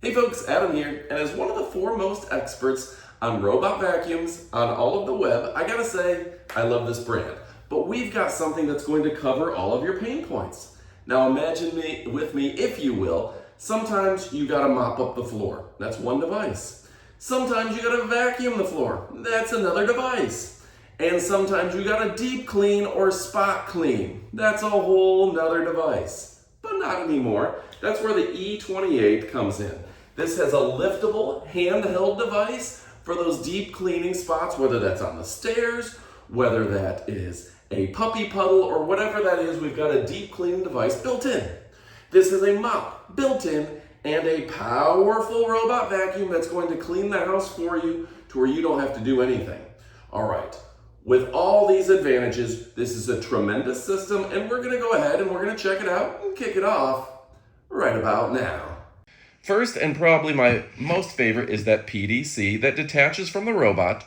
Hey folks, Adam here, and as one of the foremost experts on robot vacuums on all of the web, I gotta say, I love this brand. But we've got something that's going to cover all of your pain points. Now imagine with me, if you will, sometimes you gotta mop up the floor. That's one device. Sometimes you gotta vacuum the floor. That's another device. And sometimes you gotta deep clean or spot clean. That's a whole nother device. But not anymore. That's where the E28 comes in. This has a liftable, handheld device for those deep cleaning spots, whether that's on the stairs, whether that is a puppy puddle, or whatever that is, we've got a deep cleaning device built in. This is a mop built in and a powerful robot vacuum that's going to clean the house for you to where you don't have to do anything. All right, with all these advantages, this is a tremendous system, and we're gonna go ahead and we're gonna check it out and kick it off right about now. First, and probably my most favorite, is that PDC that detaches from the robot.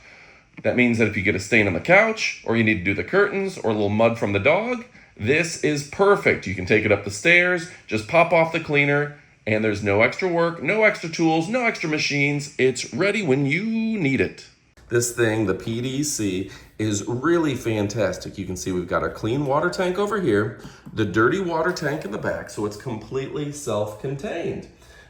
That means that if you get a stain on the couch, or you need to do the curtains, or a little mud from the dog, this is perfect. You can take it up the stairs, just pop off the cleaner, and there's no extra work, no extra tools, no extra machines. It's ready when you need it. This thing, the PDC, is really fantastic. You can see we've got our clean water tank over here, the dirty water tank in the back, so it's completely self-contained.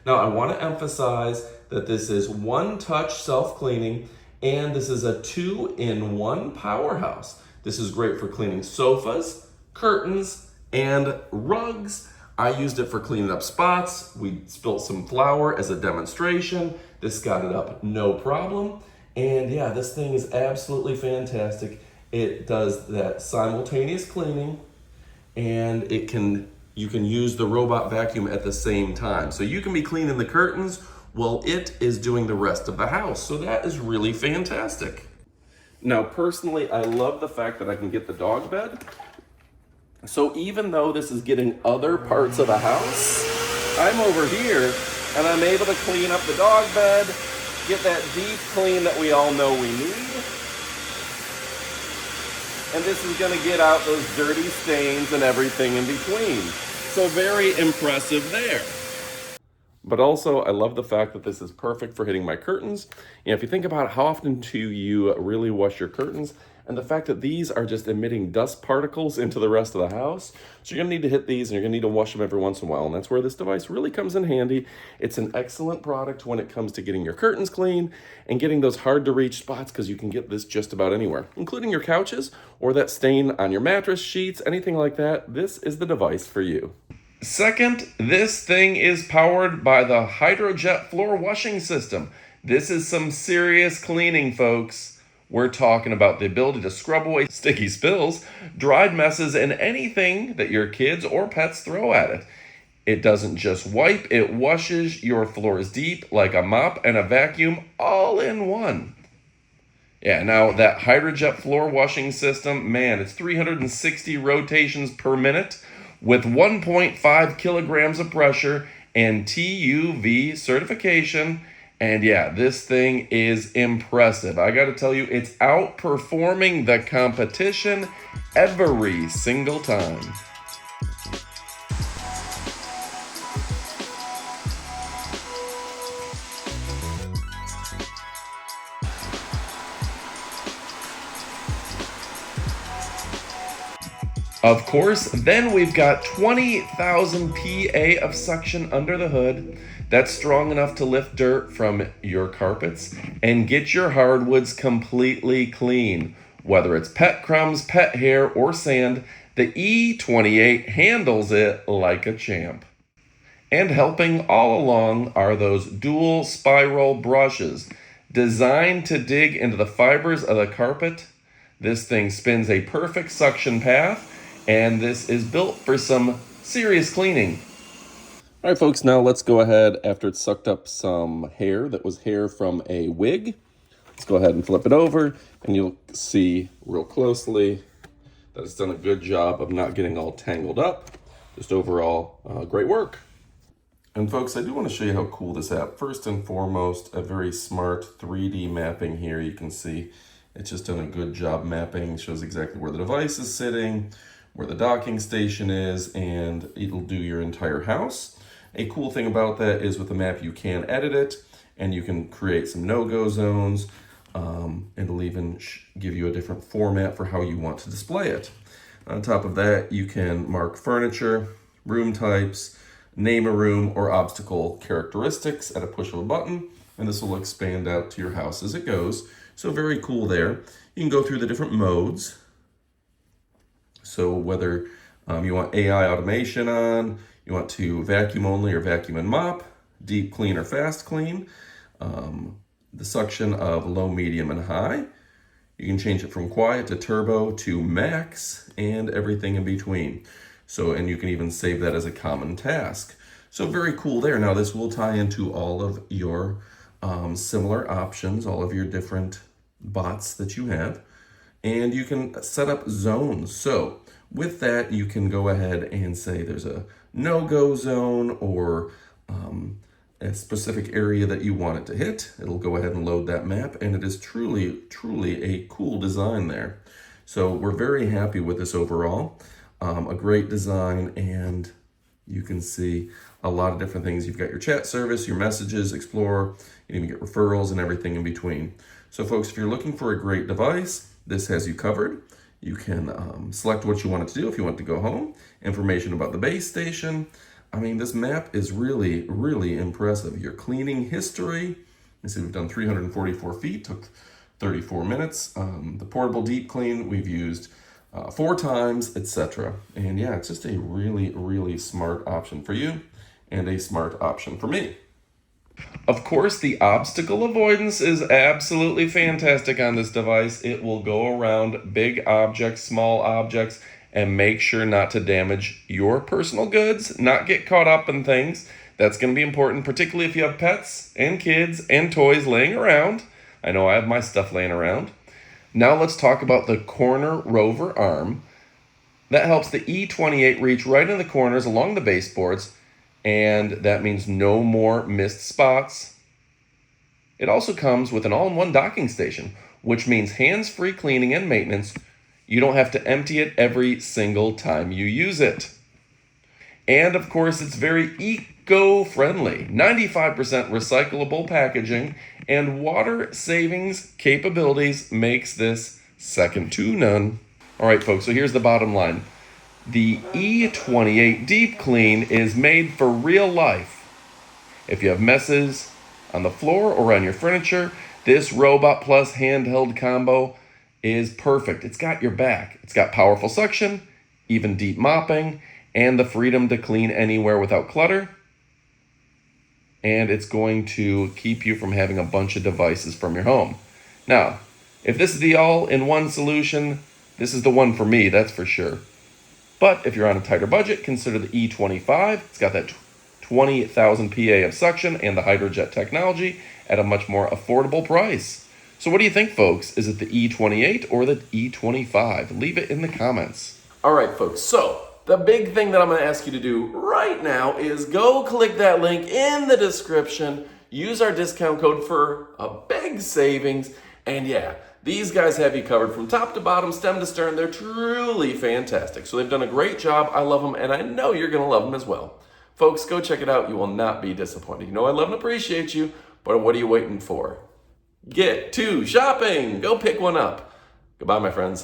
Now, I want to emphasize that this is one-touch self-cleaning, and this is a 2-in-1 powerhouse. This is great for cleaning sofas, curtains, and rugs. I used it for cleaning up spots. We spilt some flour as a demonstration. This got it up no problem. And yeah, this thing is absolutely fantastic. It does that simultaneous cleaning, and you can use the robot vacuum at the same time. So you can be cleaning the curtains while it is doing the rest of the house. So that is really fantastic. Now, personally, I love the fact that I can get the dog bed. So even though this is getting other parts of the house, I'm over here and I'm able to clean up the dog bed, get that deep clean that we all know we need. And this is gonna get out those dirty stains and everything in between. So very impressive there. But also, I love the fact that this is perfect for hitting my curtains. And if you think about how often do you really wash your curtains, and the fact that these are just emitting dust particles into the rest of the house, so you're gonna need to hit these and you're gonna need to wash them every once in a while, and that's where this device really comes in handy. It's an excellent product when it comes to getting your curtains clean and getting those hard to reach spots, because you can get this just about anywhere, including your couches or that stain on your mattress sheets, anything like that. This is the device for you. Second, this thing is powered by the HydroJet floor washing system. This is some serious cleaning, folks. We're talking about the ability to scrub away sticky spills, dried messes, and anything that your kids or pets throw at it. It doesn't just wipe, it washes your floors deep like a mop and a vacuum all in one. Yeah, now that HydroJet floor washing system, man, it's 360 rotations per minute with 1.5 kilograms of pressure and TUV certification. And yeah, this thing is impressive. I gotta tell you, it's outperforming the competition every single time. Of course, then we've got 20,000 PA of suction under the hood. That's strong enough to lift dirt from your carpets and get your hardwoods completely clean. Whether it's pet crumbs, pet hair, or sand, the E28 handles it like a champ. And helping all along are those DuoSpiral Brushes, designed to dig into the fibers of the carpet. This thing spins a perfect suction path, and this is built for some serious cleaning. All right, folks, now let's go ahead, after it's sucked up some hair that was hair from a wig. Let's go ahead and flip it over, and you'll see real closely that it's done a good job of not getting all tangled up. Just overall, great work. And folks, I do want to show you how cool this app. First and foremost, a very smart 3D mapping here. You can see it's just done a good job mapping. It shows exactly where the device is sitting, where the docking station is, and it'll do your entire house. A cool thing about that is with the map, you can edit it and you can create some no-go zones. It'll even give you a different format for how you want to display it. On top of that, you can mark furniture, room types, name a room, or obstacle characteristics at a push of a button, and this will expand out to your house as it goes. So very cool there. You can go through the different modes. So whether you want AI automation on, you want to vacuum only or vacuum and mop, deep clean or fast clean, the suction of low, medium, and high. You can change it from quiet to turbo to max and everything in between. So, and you can even save that as a common task. So very cool there. Now this will tie into all of your similar options, all of your different bots that you have, and you can set up zones. So with that, you can go ahead and say there's a no-go zone or a specific area that you want it to hit. It'll go ahead and load that map, and it is truly, truly a cool design there. So we're very happy with this overall. A great design, and you can see a lot of different things. You've got your chat service, your messages, Explorer, you can even get referrals and everything in between. So folks, if you're looking for a great device, this has you covered. You can select what you want it to do if you want to go home, information about the base station. I mean, this map is really, really impressive. Your cleaning history, you see we've done 344 feet, took 34 minutes. The portable deep clean we've used 4 times, etc. And yeah, it's just a really, really smart option for you and a smart option for me. Of course, the obstacle avoidance is absolutely fantastic on this device. It will go around big objects, small objects, and make sure not to damage your personal goods, not get caught up in things. That's going to be important, particularly if you have pets and kids and toys laying around. I know I have my stuff laying around. Now let's talk about the corner Rover Arm. That helps the E28 reach right in the corners along the baseboards, and that means no more missed spots. It also comes with an all-in-one docking station, which means hands-free cleaning and maintenance. You don't have to empty it every single time you use it. And of course, it's very eco-friendly. 95% recyclable packaging and water savings capabilities makes this second to none. All right, folks, so here's the bottom line. The E28 Deep Clean is made for real life. If you have messes on the floor or on your furniture, this Robot Plus handheld combo is perfect. It's got your back. It's got powerful suction, even deep mopping, and the freedom to clean anywhere without clutter. And it's going to keep you from having a bunch of devices from your home. Now, if this is the all-in-one solution, this is the one for me, that's for sure. But if you're on a tighter budget, consider the E25. It's got that 20,000 PA of suction and the HydroJet technology at a much more affordable price. So what do you think, folks? Is it the E28 or the E25? Leave it in the comments. All right, folks, so the big thing that I'm going to ask you to do right now is go click that link in the description, use our discount code for a big savings, and yeah, these guys have you covered from top to bottom, stem to stern. They're truly fantastic. So they've done a great job. I love them, and I know you're going to love them as well. Folks, go check it out. You will not be disappointed. You know I love and appreciate you, but what are you waiting for? Get to shopping. Go pick one up. Goodbye, my friends.